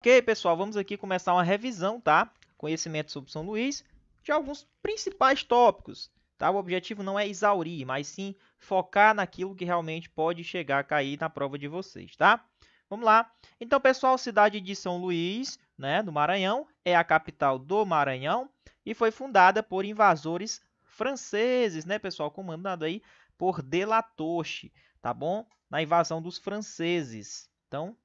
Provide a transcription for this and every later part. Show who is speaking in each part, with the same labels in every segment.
Speaker 1: Ok, pessoal, vamos aqui começar uma revisão, tá? Conhecimento sobre São Luís, de alguns principais tópicos, tá? O objetivo não é exaurir, mas sim focar naquilo que realmente pode chegar a cair na prova de vocês, tá? Vamos lá. Então, pessoal, cidade de São Luís, né, do Maranhão, é a capital do Maranhão e foi fundada por invasores franceses, né, pessoal? Comandado aí por De La Touche, tá bom? Na invasão dos franceses. Então,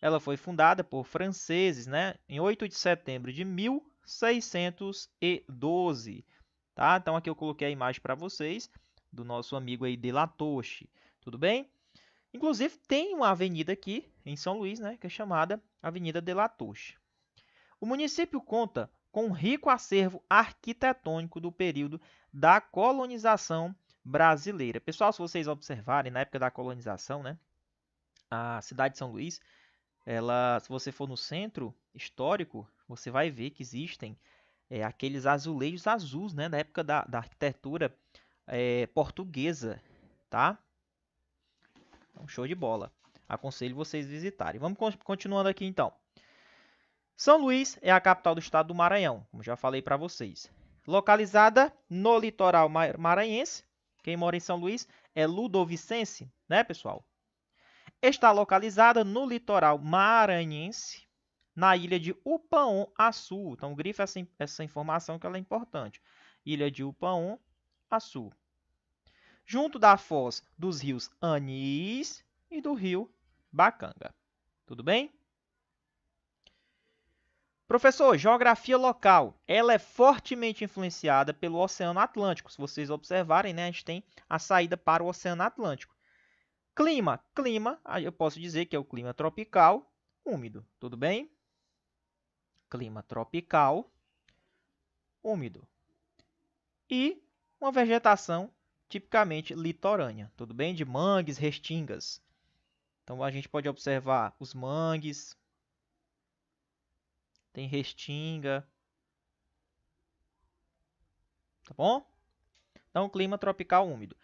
Speaker 1: ela foi fundada por franceses, né, em 8 de setembro de 1612. Tá? Então, aqui eu coloquei a imagem para vocês do nosso amigo aí de La Touche. Tudo bem? Inclusive, tem uma avenida aqui em São Luís, né, que é chamada Avenida de La Touche. O município conta com um rico acervo arquitetônico do período da colonização brasileira. Pessoal, se vocês observarem, na época da colonização, né, a cidade de São Luís, se você for no centro histórico, você vai ver que existem aqueles azulejos azuis, né, da época da arquitetura portuguesa, tá? Então, show de bola. Aconselho vocês visitarem. Vamos continuando aqui então. São Luís é a capital do estado do Maranhão, como já falei para vocês. Localizada no litoral maranhense, quem mora em São Luís é ludovicense, né, pessoal? Está localizada no litoral maranhense, na ilha de Upaon-Açu. Então, grifa essa informação que ela é importante. Ilha de Upaon-Açu. Junto da foz dos rios Anis e do rio Bacanga. Tudo bem? Professor, geografia local. Ela é fortemente influenciada pelo Oceano Atlântico. Se vocês observarem, né, a gente tem a saída para o Oceano Atlântico. Clima. Eu posso dizer que é o clima tropical úmido. Tudo bem? Clima tropical úmido. E uma vegetação tipicamente litorânea, tudo bem? De mangues, restingas. Então, a gente pode observar os mangues, tem restinga, tá bom? Então, clima tropical úmido.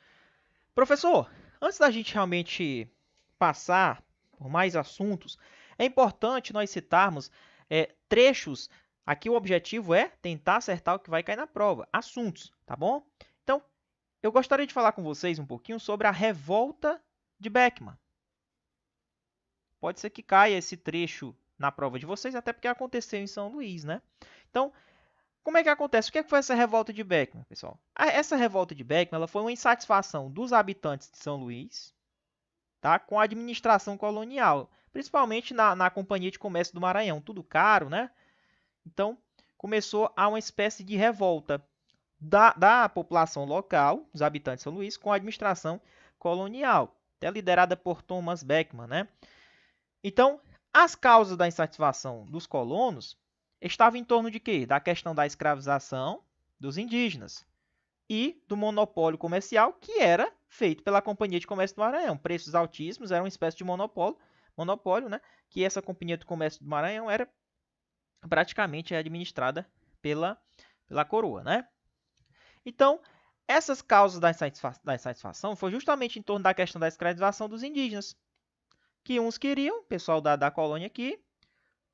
Speaker 1: Professor, antes da gente realmente passar por mais assuntos, é importante nós citarmos trechos. Aqui o objetivo é tentar acertar o que vai cair na prova, assuntos, tá bom? Então, eu gostaria de falar com vocês um pouquinho sobre a revolta de Beckman. Pode ser que caia esse trecho na prova de vocês, até porque aconteceu em São Luís, né? Então, como é que acontece? O que foi essa revolta de Beckman, pessoal? Essa revolta de Beckman ela foi uma insatisfação dos habitantes de São Luís, tá? Com a administração colonial, principalmente na Companhia de Comércio do Maranhão. Tudo caro, né? Então, começou a uma espécie de revolta da população local, dos habitantes de São Luís, com a administração colonial, até liderada por Thomas Beckman, né? Então, as causas da insatisfação dos colonos estavam em torno de quê? Da questão da escravização dos indígenas e do monopólio comercial que era feito pela Companhia de Comércio do Maranhão. Preços altíssimos, era uma espécie de monopólio, né? Que essa Companhia de Comércio do Maranhão era praticamente administrada pela coroa, né? Então, essas causas da insatisfação foi justamente em torno da questão da escravização dos indígenas, que uns queriam, pessoal da colônia aqui,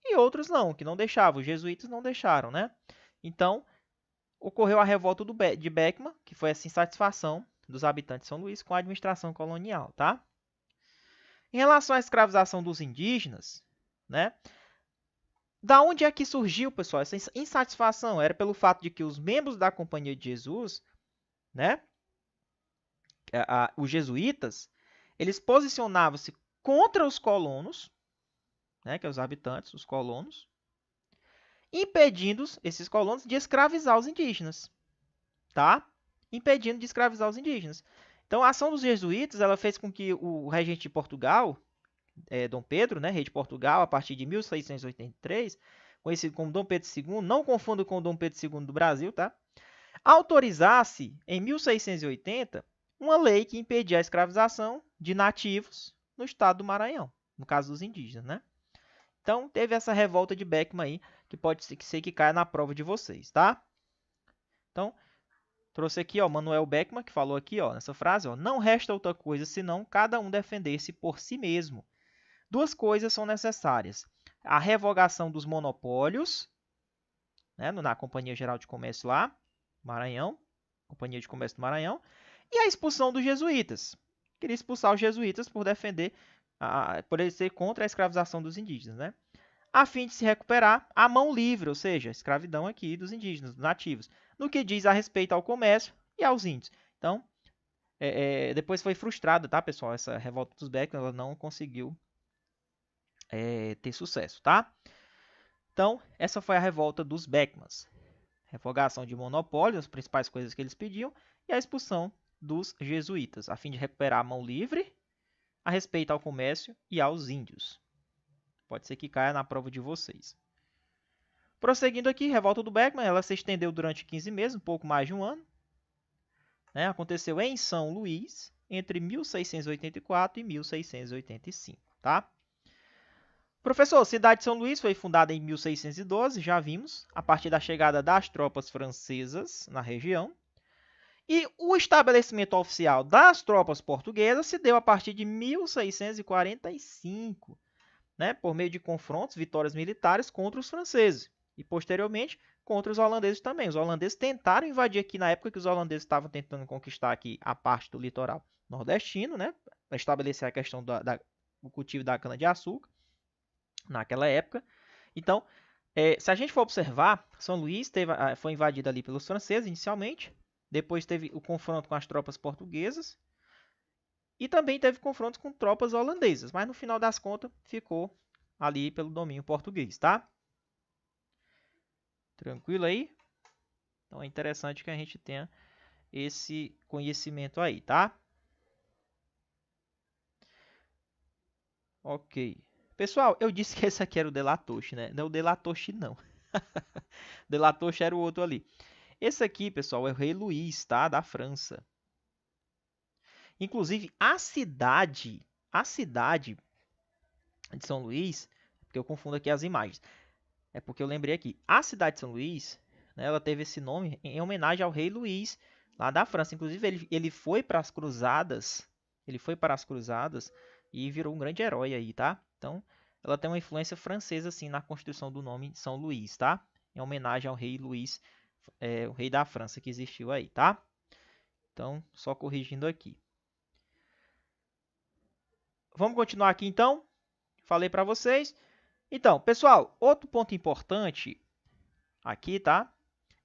Speaker 1: e outros não, que não deixavam. Os jesuítas não deixaram, né? Então, ocorreu a revolta de Beckman, que foi essa insatisfação dos habitantes de São Luís com a administração colonial, tá? Em relação à escravização dos indígenas, né? Da onde é que surgiu, pessoal, essa insatisfação? Era pelo fato de que os membros da Companhia de Jesus, né? Os jesuítas, eles posicionavam-se contra os colonos, né, que é os habitantes, os colonos, impedindo esses colonos de escravizar os indígenas, tá? Impedindo de escravizar os indígenas. Então, a ação dos jesuítas ela fez com que o regente de Portugal, Dom Pedro, né, rei de Portugal, a partir de 1683, conhecido como Dom Pedro II, não confunda com o Dom Pedro II do Brasil, tá? Autorizasse, em 1680, uma lei que impedia a escravização de nativos no estado do Maranhão, no caso dos indígenas, né? Então, teve essa revolta de Beckman aí, que pode ser que caia na prova de vocês, tá? Então, trouxe aqui, ó, Manuel Beckman, que falou aqui, ó, nessa frase, ó, não resta outra coisa senão cada um defender-se por si mesmo. Duas coisas são necessárias: a revogação dos monopólios, né, na Companhia Geral de Comércio lá, Maranhão, Companhia de Comércio do Maranhão, e a expulsão dos jesuítas. Queria expulsar os jesuítas por defender, por eles ser contra a escravização dos indígenas, né? A fim de se recuperar a mão livre, ou seja, a escravidão aqui dos indígenas, dos nativos, no que diz a respeito ao comércio e aos índios. Então, depois foi frustrada, tá, pessoal? Essa revolta dos Beckmans, ela não conseguiu ter sucesso, tá? Então, essa foi a revolta dos Beckmans. Revogação de monopólio, as principais coisas que eles pediam, e a expulsão dos jesuítas, a fim de recuperar a mão livre a respeito ao comércio e aos índios. Pode ser que caia na prova de vocês. Prosseguindo aqui, revolta do Beckman, ela se estendeu durante 15 meses, um pouco mais de um ano. Né? Aconteceu em São Luís, entre 1684 e 1685. Tá? Professor, a cidade de São Luís foi fundada em 1612, já vimos, a partir da chegada das tropas francesas na região. E o estabelecimento oficial das tropas portuguesas se deu a partir de 1645, né, por meio de confrontos, vitórias militares contra os franceses. E, posteriormente, contra os holandeses também. Os holandeses tentaram invadir aqui na época que os holandeses estavam tentando conquistar aqui a parte do litoral nordestino, né, para estabelecer a questão do cultivo da cana-de-açúcar naquela época. Então, se a gente for observar, São Luís foi invadida ali pelos franceses inicialmente, depois teve o confronto com as tropas portuguesas e também teve confrontos com tropas holandesas, mas no final das contas ficou ali pelo domínio português, tá? Tranquilo aí? Então é interessante que a gente tenha esse conhecimento aí, tá? Ok. Pessoal, eu disse que esse aqui era o Delatoche, né? Não é o Delatoche, não. Delatoche era o outro ali. Esse aqui, pessoal, é o Rei Luís, tá? Da França. Inclusive, a cidade de São Luís, porque eu confundo aqui as imagens, é porque eu lembrei aqui, a cidade de São Luís, né, ela teve esse nome em homenagem ao Rei Luís, lá da França. Inclusive, ele foi para as cruzadas, e virou um grande herói aí, tá? Então, ela tem uma influência francesa, assim, na constituição do nome de São Luís, tá? Em homenagem ao Rei Luís, o rei da França que existiu aí, tá? Então, só corrigindo aqui. Vamos continuar aqui, então. Falei para vocês. Então, pessoal, outro ponto importante aqui, tá?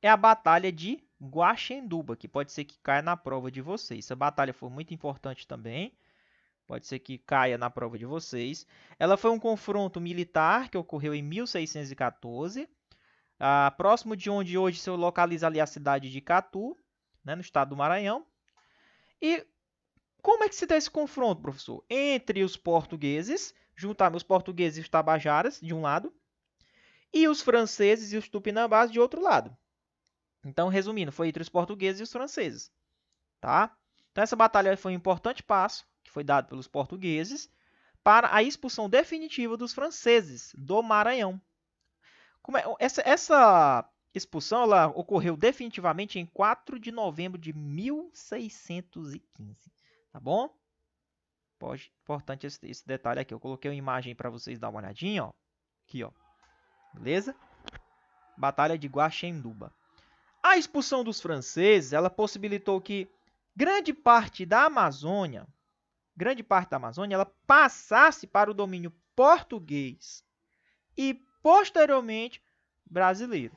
Speaker 1: É a Batalha de Guaxenduba, que pode ser que caia na prova de vocês. Essa batalha foi muito importante também. Pode ser que caia na prova de vocês. Ela foi um confronto militar que ocorreu em 1614, próximo de onde hoje se localiza ali a cidade de Catu, né, no estado do Maranhão. E como é que se dá esse confronto, professor? Entre os portugueses, juntar os portugueses e os tabajaras, de um lado, e os franceses e os tupinambás, de outro lado. Então, resumindo, foi entre os portugueses e os franceses. Tá? Então, essa batalha foi um importante passo que foi dado pelos portugueses para a expulsão definitiva dos franceses do Maranhão. Essa expulsão ela ocorreu definitivamente em 4 de novembro de 1615. Tá bom? Importante esse detalhe aqui. Eu coloquei uma imagem para vocês dar uma olhadinha. Ó. Aqui, ó. Beleza? Batalha de Guaxenduba. A expulsão dos franceses ela possibilitou que grande parte da Amazônia ela passasse para o domínio português e posteriormente brasileiro.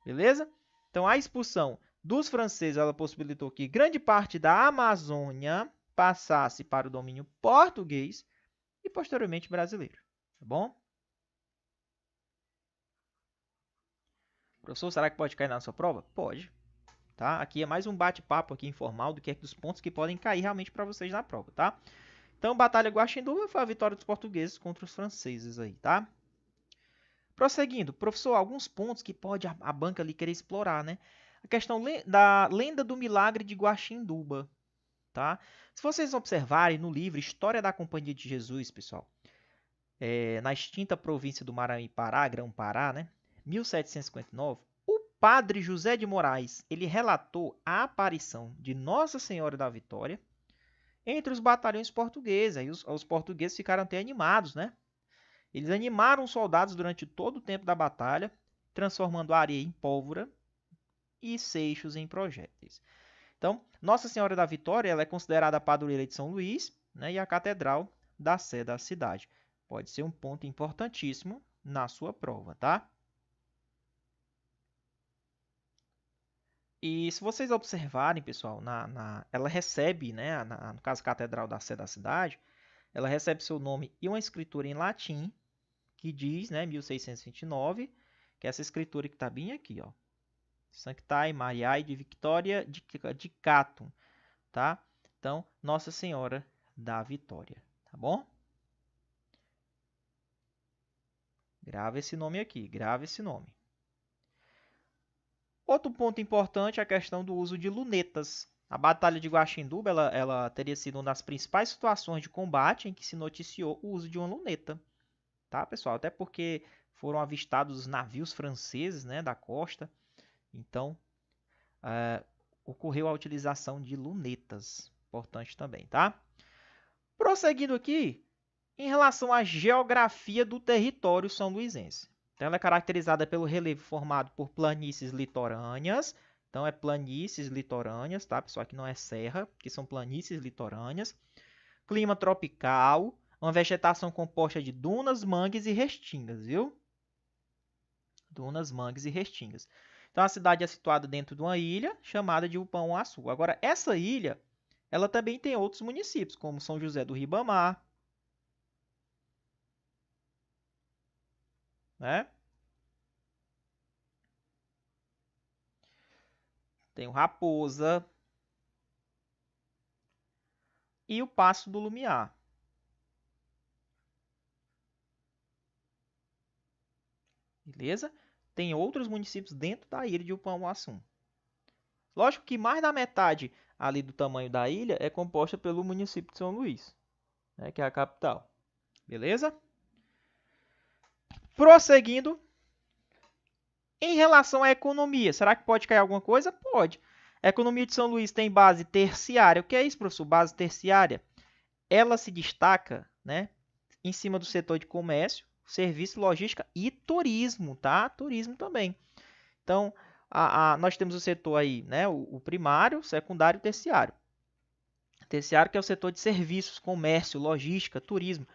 Speaker 1: Beleza? Então a expulsão dos franceses ela possibilitou que grande parte da Amazônia passasse para o domínio português e posteriormente brasileiro. Tá bom? Professor, será que pode cair na sua prova? Pode. Tá? Aqui é mais um bate-papo aqui informal do que é dos pontos que podem cair realmente para vocês na prova, tá? Então, Batalha Guaxenduba foi a vitória dos portugueses contra os franceses aí, tá? Prosseguindo, professor, alguns pontos que pode a banca ali querer explorar, né? A questão da lenda do milagre de Guaxenduba, tá? Se vocês observarem no livro História da Companhia de Jesus, pessoal, na extinta província do Maranhão e Pará, Grão-Pará, né? 1759, o padre José de Moraes, ele relatou a aparição de Nossa Senhora da Vitória entre os batalhões portugueses. Aí os portugueses ficaram até animados, né? Eles animaram os soldados durante todo o tempo da batalha, transformando a areia em pólvora e seixos em projéteis. Então, Nossa Senhora da Vitória ela é considerada a padroeira de São Luís, né, e a catedral da sé da cidade. Pode ser um ponto importantíssimo na sua prova, tá? E se vocês observarem, pessoal, ela recebe, né, no caso a Catedral da Sé da Cidade, ela recebe seu nome e uma escritura em latim, que diz, né, 1629, que é essa escritura que está bem aqui, ó. Sanctae Mariae de Victoria de Catum, tá? Então, Nossa Senhora da Vitória, tá bom? Grava esse nome aqui, grava esse nome. Outro ponto importante é a questão do uso de lunetas. A Batalha de Guaxinduba ela teria sido uma das principais situações de combate em que se noticiou o uso de uma luneta. Tá, pessoal? Até porque foram avistados os navios franceses, né, da costa. Então, ocorreu a utilização de lunetas. Importante também, tá? Prosseguindo aqui, em relação à geografia do território são-luisense. Então, ela é caracterizada pelo relevo formado por planícies litorâneas. Então, é planícies litorâneas, tá, pessoal? Aqui não é serra, que são planícies litorâneas. Clima tropical, uma vegetação composta de dunas, mangues e restingas, viu? Dunas, mangues e restingas. Então, a cidade é situada dentro de uma ilha chamada de Upão-Açu. Agora, essa ilha, ela também tem outros municípios, como São José do Ribamar, né? Tem o Raposa e o Passo do Lumiar. Beleza? Tem outros municípios dentro da ilha de Upão-Açu. Lógico que mais da metade ali do tamanho da ilha é composta pelo município de São Luís, né, que é a capital. Beleza? Prosseguindo, em relação à economia, será que pode cair alguma coisa? Pode. A economia de São Luís tem base terciária. O que é isso, professor? Base terciária. Ela se destaca, né, em cima do setor de comércio, serviço, logística e turismo, tá? Turismo também. Então, nós temos o setor aí, né, o primário, secundário e terciário. Terciário que é o setor de serviços, comércio, logística, turismo.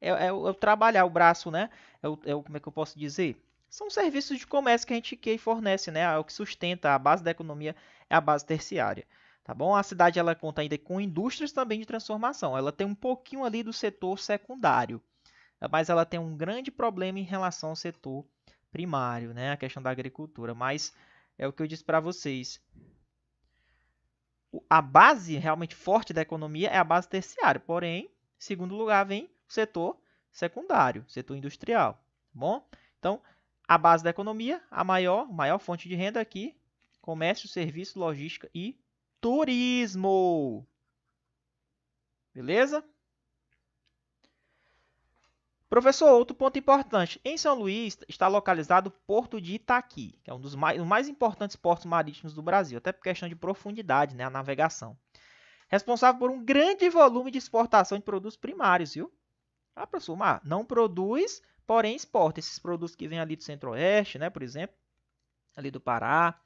Speaker 1: É o trabalhar o braço, né? Como é que eu posso dizer? São serviços de comércio que fornece, né? É o que sustenta a base da economia, é a base terciária. Tá bom? A cidade ela conta ainda com indústrias também de transformação. Ela tem um pouquinho ali do setor secundário, mas ela tem um grande problema em relação ao setor primário, né? A questão da agricultura. Mas é o que eu disse para vocês. A base realmente forte da economia é a base terciária. Porém, em segundo lugar vem o setor secundário, setor industrial. Tá bom? Então, a base da economia, a maior fonte de renda aqui, comércio, serviço, logística e turismo. Beleza? Professor, outro ponto importante. Em São Luís está localizado o Porto de Itaqui, que é um dos mais importantes portos marítimos do Brasil, até por questão de profundidade, né, a navegação. Responsável por um grande volume de exportação de produtos primários, viu? Ah, professor, mas não produz, porém exporta esses produtos que vêm ali do Centro-Oeste, né, por exemplo, ali do Pará.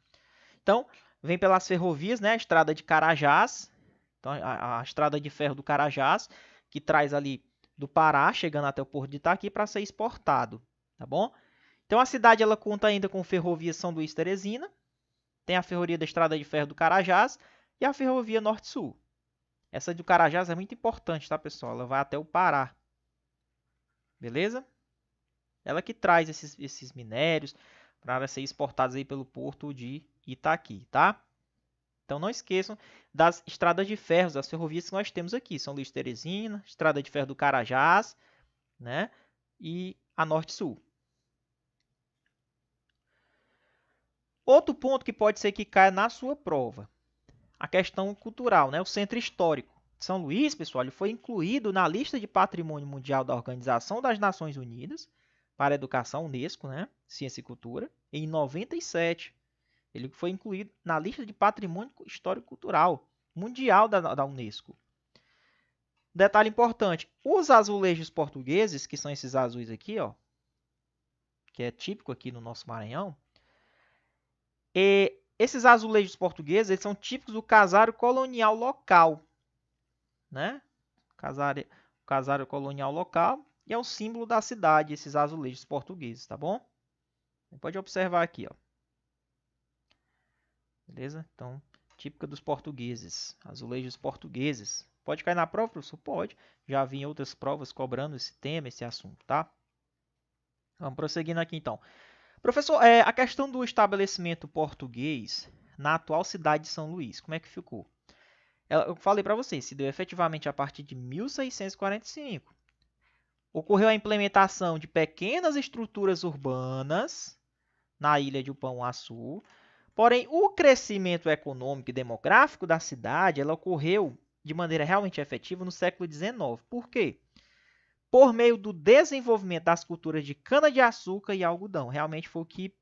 Speaker 1: Então, vem pelas ferrovias, né, a estrada de Carajás, então a estrada de ferro do Carajás, que traz ali do Pará, chegando até o Porto de Itaqui para ser exportado, tá bom? Então a cidade ela conta ainda com ferrovia São Luís Teresina, tem a ferrovia da estrada de ferro do Carajás e a ferrovia Norte-Sul. Essa do Carajás é muito importante, tá, pessoal? Ela vai até o Pará. Beleza? Ela que traz esses minérios para ser exportados aí pelo porto de Itaqui, tá? Então não esqueçam das estradas de ferro, das ferrovias que nós temos aqui. São Luís Teresina, estrada de ferro do Carajás, né? E a Norte-Sul. Outro ponto que pode ser que caia na sua prova. A questão cultural, né? O centro histórico. São Luís, pessoal, ele foi incluído na lista de Patrimônio Mundial da Organização das Nações Unidas para a Educação, Unesco, né? Ciência e Cultura, em 97. Ele foi incluído na lista de Patrimônio Histórico Cultural Mundial da Unesco. Detalhe importante, os azulejos portugueses, que são esses azuis aqui, ó, que é típico aqui no nosso Maranhão, esses azulejos portugueses eles são típicos do casário colonial local, né? Casário colonial local e é o símbolo da cidade, esses azulejos portugueses, tá bom? Pode observar aqui, ó. Beleza? Então, típica dos portugueses, azulejos portugueses. Pode cair na prova, professor? Pode. Já vi em outras provas cobrando esse tema, esse assunto, tá? Vamos prosseguindo aqui, então. Professor, a questão do estabelecimento português na atual cidade de São Luís, como é que ficou? Eu falei para vocês, se deu efetivamente a partir de 1645. Ocorreu a implementação de pequenas estruturas urbanas na ilha de Upão-Açu. Porém, o crescimento econômico e demográfico da cidade ela ocorreu de maneira realmente efetiva no século XIX. Por quê? Por meio do desenvolvimento das culturas de cana-de-açúcar e algodão. Realmente foi o que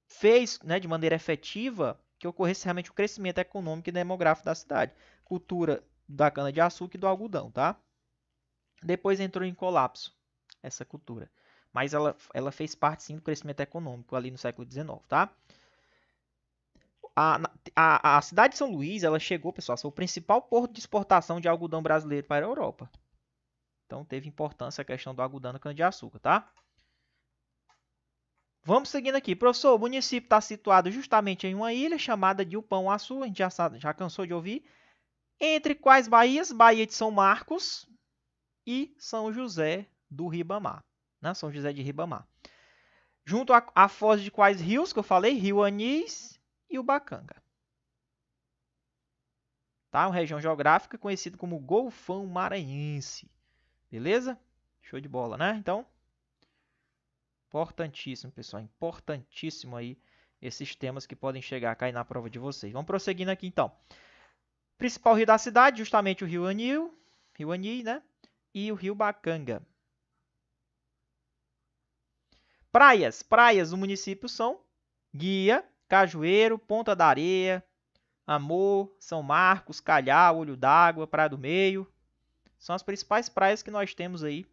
Speaker 1: fez, né, de maneira efetiva que ocorresse realmente o crescimento econômico e demográfico da cidade. Cultura da cana-de-açúcar e do algodão, tá? Depois entrou em colapso essa cultura. Mas ela fez parte, sim, do crescimento econômico ali no século XIX, tá? A cidade de São Luís, ela chegou, pessoal, a ser o principal porto de exportação de algodão brasileiro para a Europa. Então, teve importância a questão do algodão e cana-de-açúcar, tá? Vamos seguindo aqui. Professor, o município está situado justamente em uma ilha chamada de Upão-Açu, a gente já cansou de ouvir. Entre quais baías? Baía de São Marcos e São José do Ribamar. Né? São José de Ribamar. Junto à foz de quais rios que eu falei? Rio Anis e Ubacanga. Tá? Uma região geográfica conhecida como Golfão Maranhense. Beleza? Show de bola, né? Então, importantíssimo, pessoal. Importantíssimo aí esses temas que podem chegar a cair na prova de vocês. Vamos prosseguindo aqui, então. Principal rio da cidade, justamente o Rio Ani, né? E o Rio Bacanga. Praias. Praias do município são Guia, Cajueiro, Ponta da Areia, Amor, São Marcos, Calhau, Olho d'Água, Praia do Meio. São as principais praias que nós temos aí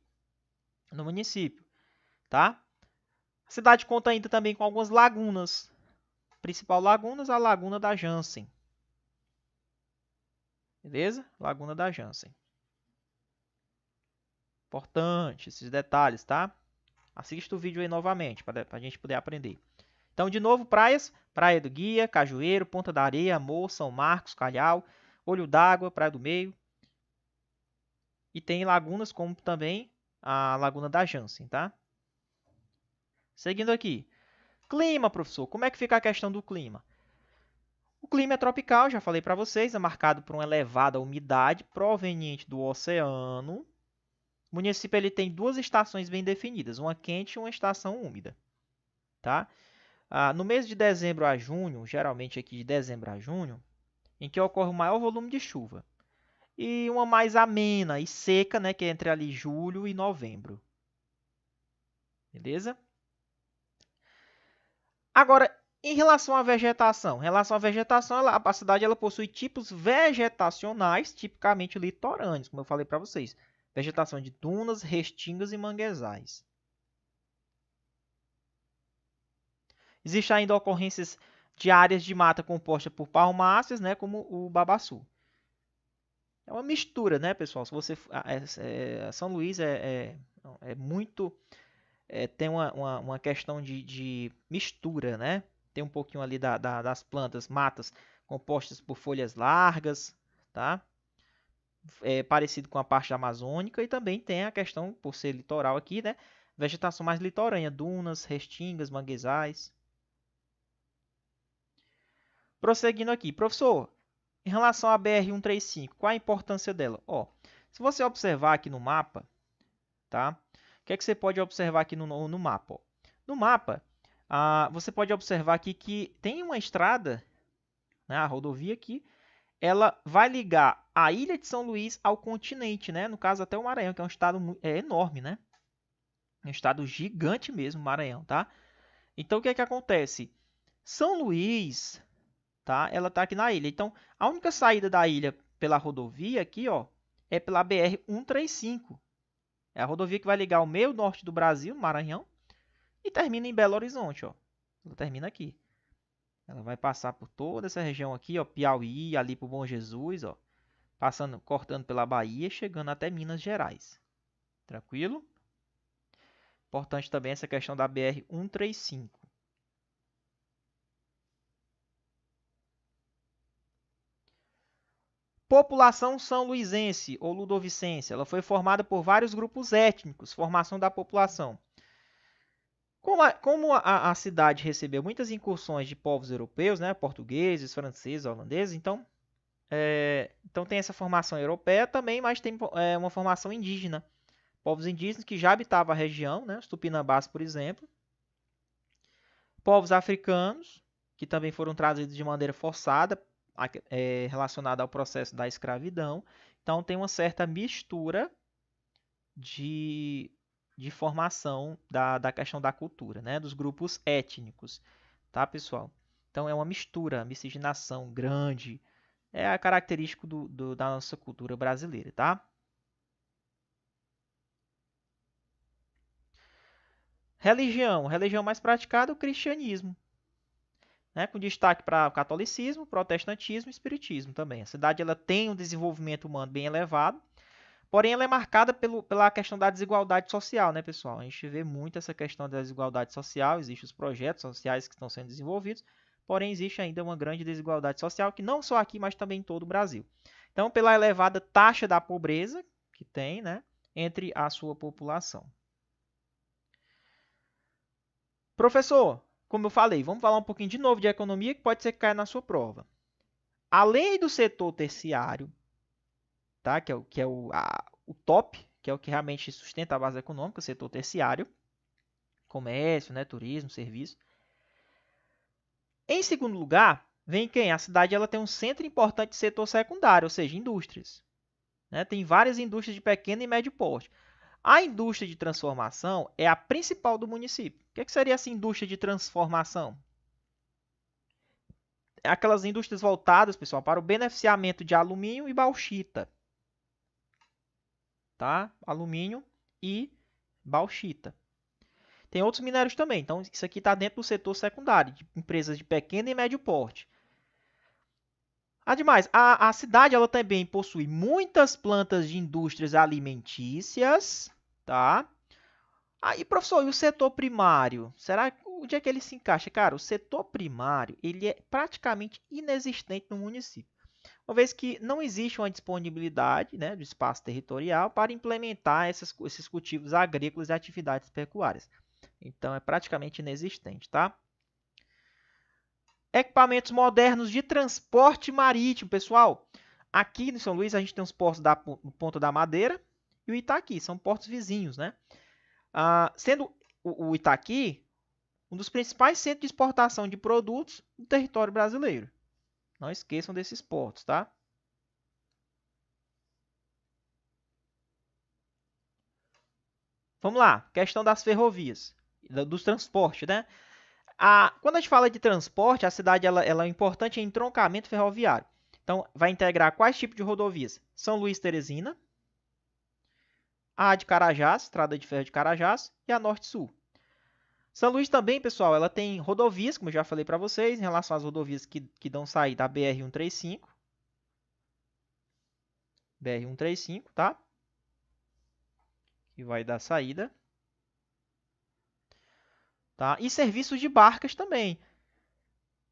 Speaker 1: no município, tá? A cidade conta ainda também com algumas lagunas. A principal laguna é a Laguna da Jansen. Beleza? Laguna da Jansen. Importante esses detalhes, tá? Assista o vídeo aí novamente para a gente poder aprender. Então, de novo, praias. Praia do Guia, Cajueiro, Ponta da Areia, Amor, São Marcos, Calhau, Olho d'Água, Praia do Meio. E tem lagunas como também a Laguna da Jansen, tá? Seguindo aqui. Clima, professor. Como é que fica a questão do clima? O clima é tropical, já falei para vocês, é marcado por uma elevada umidade proveniente do oceano. O município ele tem duas estações bem definidas, uma quente e uma estação úmida. Tá? No mês de dezembro a junho, geralmente aqui de dezembro a junho, em que ocorre o maior volume de chuva. E uma mais amena e seca, né, que é entre ali julho e novembro. Beleza? Agora, em relação à vegetação, a cidade ela possui tipos vegetacionais tipicamente litorâneos, como eu falei para vocês. Vegetação de dunas, restingas e manguezais. Existem ainda ocorrências de áreas de mata composta por palmáceas, né, como o babaçu. É uma mistura, né, pessoal? Se você São Luís é muito tem uma questão de mistura, né? Tem um pouquinho ali das plantas, matas compostas por folhas largas, tá? É parecido com a parte amazônica e também tem a questão, por ser litoral aqui, né? Vegetação mais litorânea, dunas, restingas, manguezais. Prosseguindo aqui, professor, em relação à BR-135, qual a importância dela? Ó, se você observar aqui no mapa, tá? O que é que você pode observar aqui no mapa? Ó? No mapa, você pode observar aqui que tem uma estrada, né, a rodovia aqui, ela vai ligar a ilha de São Luís ao continente, né? No caso até o Maranhão, que é um estado enorme, né? Um estado gigante mesmo, Maranhão, tá? Então o que é que acontece? São Luís, tá? Ela tá aqui na ilha. Então a única saída da ilha pela rodovia aqui, ó, é pela BR-135. É a rodovia que vai ligar o meio norte do Brasil, Maranhão, e termina em Belo Horizonte, ó. Ela termina aqui. Ela vai passar por toda essa região aqui, ó, Piauí, ali pro Bom Jesus, ó, passando, cortando pela Bahia, chegando até Minas Gerais. Tranquilo? Importante também essa questão da BR-135. População são luisense ou ludovicense. Ela foi formada por vários grupos étnicos. Formação da população. Como a cidade recebeu muitas incursões de povos europeus, né, portugueses, franceses, holandeses, então tem essa formação europeia também, mas tem uma formação indígena. Povos indígenas que já habitavam a região, né, os tupinambás, por exemplo. Povos africanos, que também foram trazidos de maneira forçada, relacionada ao processo da escravidão. Então tem uma certa mistura de formação da questão da cultura, né, dos grupos étnicos, tá, pessoal? Então é uma mistura, miscigenação grande, é a característica da nossa cultura brasileira, tá? Religião mais praticada, o cristianismo, né, com destaque para o catolicismo, protestantismo e espiritismo também. A cidade ela tem um desenvolvimento humano bem elevado, porém ela é marcada pela questão da desigualdade social, né, pessoal? A gente vê muito essa questão da desigualdade social, existem os projetos sociais que estão sendo desenvolvidos, porém existe ainda uma grande desigualdade social, que não só aqui, mas também em todo o Brasil. Então, pela elevada taxa da pobreza que tem, né, entre a sua população. Professor, como eu falei, vamos falar um pouquinho de novo de economia, que pode ser que caia na sua prova. Além do setor terciário, tá? que é o top, que é o que realmente sustenta a base econômica, o setor terciário, comércio, né, turismo, serviço. Em segundo lugar, vem quem? A cidade ela tem um centro importante de setor secundário, ou seja, indústrias. Né? Tem várias indústrias de pequeno e médio porte. A indústria de transformação é a principal do município. O que seria essa indústria de transformação? É aquelas indústrias voltadas, pessoal, para o beneficiamento de alumínio e bauxita. Tá? Alumínio e bauxita. Tem outros minérios também. Então, isso aqui está dentro do setor secundário, de empresas de pequeno e médio porte. Ademais, a cidade ela também possui muitas plantas de indústrias alimentícias, tá? Aí, professor, e o setor primário? Será onde é que ele se encaixa? Cara, o setor primário ele é praticamente inexistente no município, uma vez que não existe uma disponibilidade, né, do espaço territorial para implementar esses cultivos agrícolas e atividades pecuárias. Então, é praticamente inexistente, tá? Equipamentos modernos de transporte marítimo, pessoal. Aqui no São Luís a gente tem os portos da Ponta da Madeira e o Itaqui, são portos vizinhos, né? Sendo o Itaqui um dos principais centros de exportação de produtos do território brasileiro. Não esqueçam desses portos, tá? Vamos lá, questão das ferrovias, dos transportes, né? Quando a gente fala de transporte, a cidade ela é importante em entroncamento ferroviário. Então, vai integrar quais tipos de rodovias? São Luís Teresina, a de Carajás, Estrada de Ferro de Carajás, e a Norte-Sul. São Luís também, pessoal, ela tem rodovias, como eu já falei para vocês, em relação às rodovias que dão saída da BR-135. BR-135, tá? Que vai dar saída. Tá? E serviços de barcas também.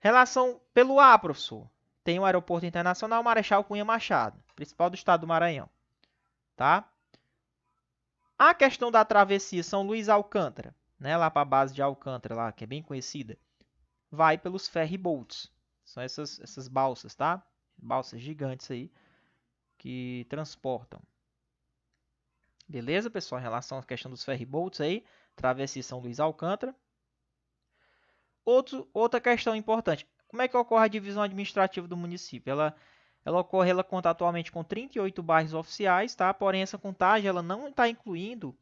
Speaker 1: Relação pelo ar, professor. Tem o Aeroporto Internacional Marechal Cunha Machado, principal do estado do Maranhão. Tá? A questão da travessia São Luís Alcântara, né, lá para a base de Alcântara, lá, que é bem conhecida, vai pelos ferry boats. São essas balsas, tá? Balsas gigantes aí que transportam. Beleza, pessoal? Em relação à questão dos ferry boats aí, travessia São Luís Alcântara. Outra questão importante. Como é que ocorre a divisão administrativa do município? Ela conta atualmente com 38 bairros oficiais, tá? Porém, essa contagem ela não está incluindo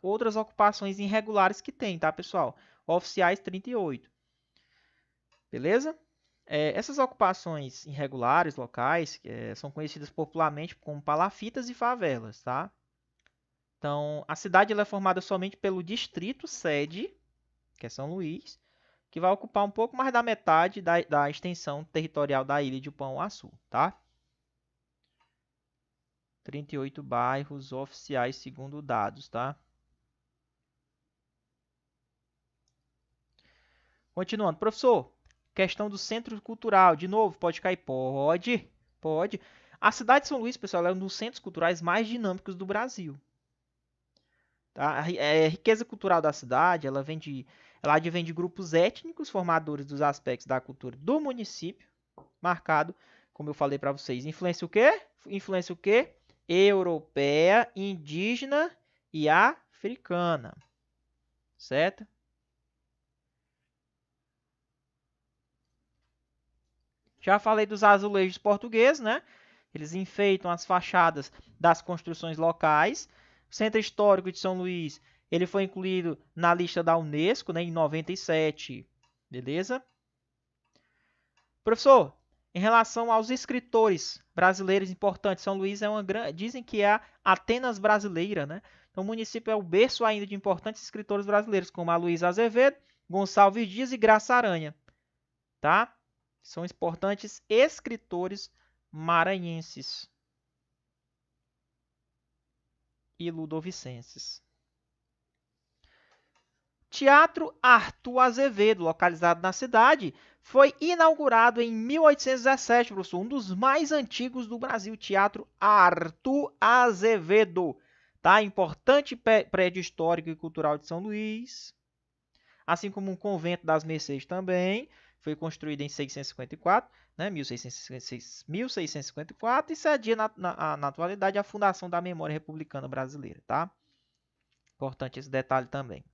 Speaker 1: outras ocupações irregulares que tem, tá, pessoal? Oficiais 38. Beleza? Essas ocupações irregulares locais são conhecidas popularmente como palafitas e favelas, tá? Então, a cidade ela é formada somente pelo distrito sede, que é São Luís, que vai ocupar um pouco mais da metade da extensão territorial da ilha de Pão-Açu, tá? 38 bairros oficiais segundo dados, tá? Continuando, professor, questão do centro cultural, de novo, pode cair? Pode, pode. A cidade de São Luís, pessoal, é um dos centros culturais mais dinâmicos do Brasil. Tá? A riqueza cultural da cidade, ela advém de grupos étnicos formadores dos aspectos da cultura do município, marcado, como eu falei para vocês, influência o quê? Influência o quê? Europeia, indígena e africana, certo? Já falei dos azulejos portugueses, né? Eles enfeitam as fachadas das construções locais. O Centro Histórico de São Luís, ele foi incluído na lista da Unesco, né, em 97. Beleza? Professor, em relação aos escritores brasileiros importantes, São Luís é uma grande, dizem que é a Atenas brasileira, né? Então o município é o berço ainda de importantes escritores brasileiros, como a Luísa Azevedo, Gonçalves Dias e Graça Aranha, tá? São importantes escritores maranhenses e ludovicenses. Teatro Arthur Azevedo, localizado na cidade, foi inaugurado em 1817, professor, um dos mais antigos do Brasil, Teatro Arthur Azevedo, tá? Importante prédio histórico e cultural de São Luís, assim como um convento das Mercês também, foi construído em 654, né, 1654, e cedia na atualidade a fundação da memória republicana brasileira, tá? Importante esse detalhe também.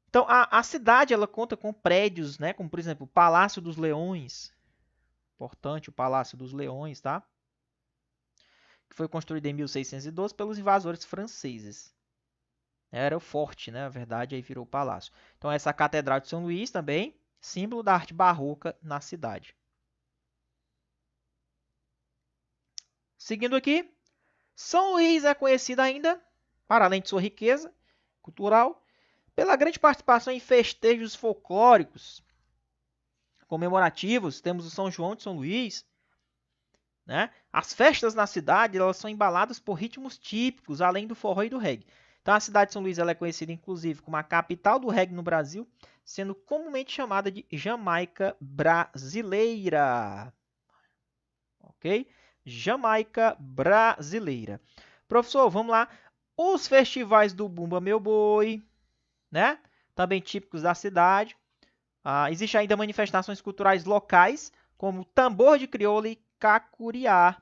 Speaker 1: Então, a cidade ela conta com prédios, né, como por exemplo o Palácio dos Leões, importante o Palácio dos Leões, tá? Que foi construído em 1612 pelos invasores franceses. Era o forte, né? Na verdade, aí virou o palácio. Então, essa Catedral de São Luís também, símbolo da arte barroca na cidade. Seguindo aqui, São Luís é conhecido ainda, para além de sua riqueza cultural, pela grande participação em festejos folclóricos comemorativos. Temos o São João de São Luís, né? As festas na cidade elas são embaladas por ritmos típicos, além do forró e do reggae. Então, a cidade de São Luís ela é conhecida, inclusive, como a capital do reggae no Brasil, sendo comumente chamada de Jamaica Brasileira. Ok? Jamaica Brasileira. Professor, vamos lá. Os festivais do Bumba Meu Boi, né? Também típicos da cidade. Existem ainda manifestações culturais locais, como tambor de crioula e cacuriá.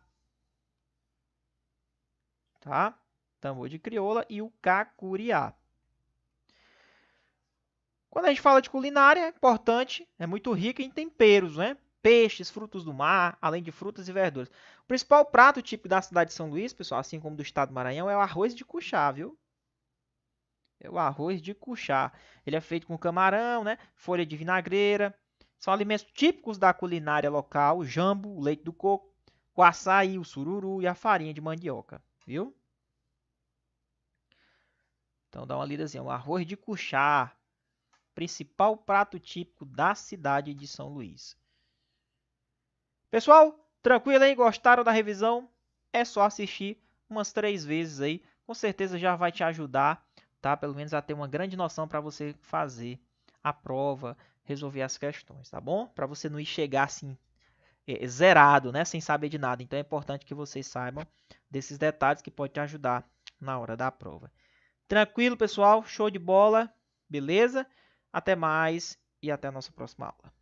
Speaker 1: Tá? Tambor de crioula e o cacuriá. Quando a gente fala de culinária, é importante, é muito rica em temperos, né? Peixes, frutos do mar, além de frutas e verduras. O principal prato típico da cidade de São Luís, pessoal, assim como do estado do Maranhão, é o arroz de cuchá, viu? É o arroz de cuchá. Ele é feito com camarão, né? Folha de vinagreira. São alimentos típicos da culinária local: o jambo, o leite do coco, o açaí, o sururu e a farinha de mandioca, viu? Então dá uma lidazinha. O arroz de cuchá, principal prato típico da cidade de São Luís. Pessoal, tranquilo aí? Gostaram da revisão? É só assistir umas 3 vezes aí. Com certeza já vai te ajudar, tá? Pelo menos a ter uma grande noção para você fazer a prova, resolver as questões, tá bom? Para você não ir chegar assim zerado, né? Sem saber de nada. Então é importante que vocês saibam desses detalhes que pode te ajudar na hora da prova. Tranquilo, pessoal? Show de bola? Beleza? Até mais e até a nossa próxima aula.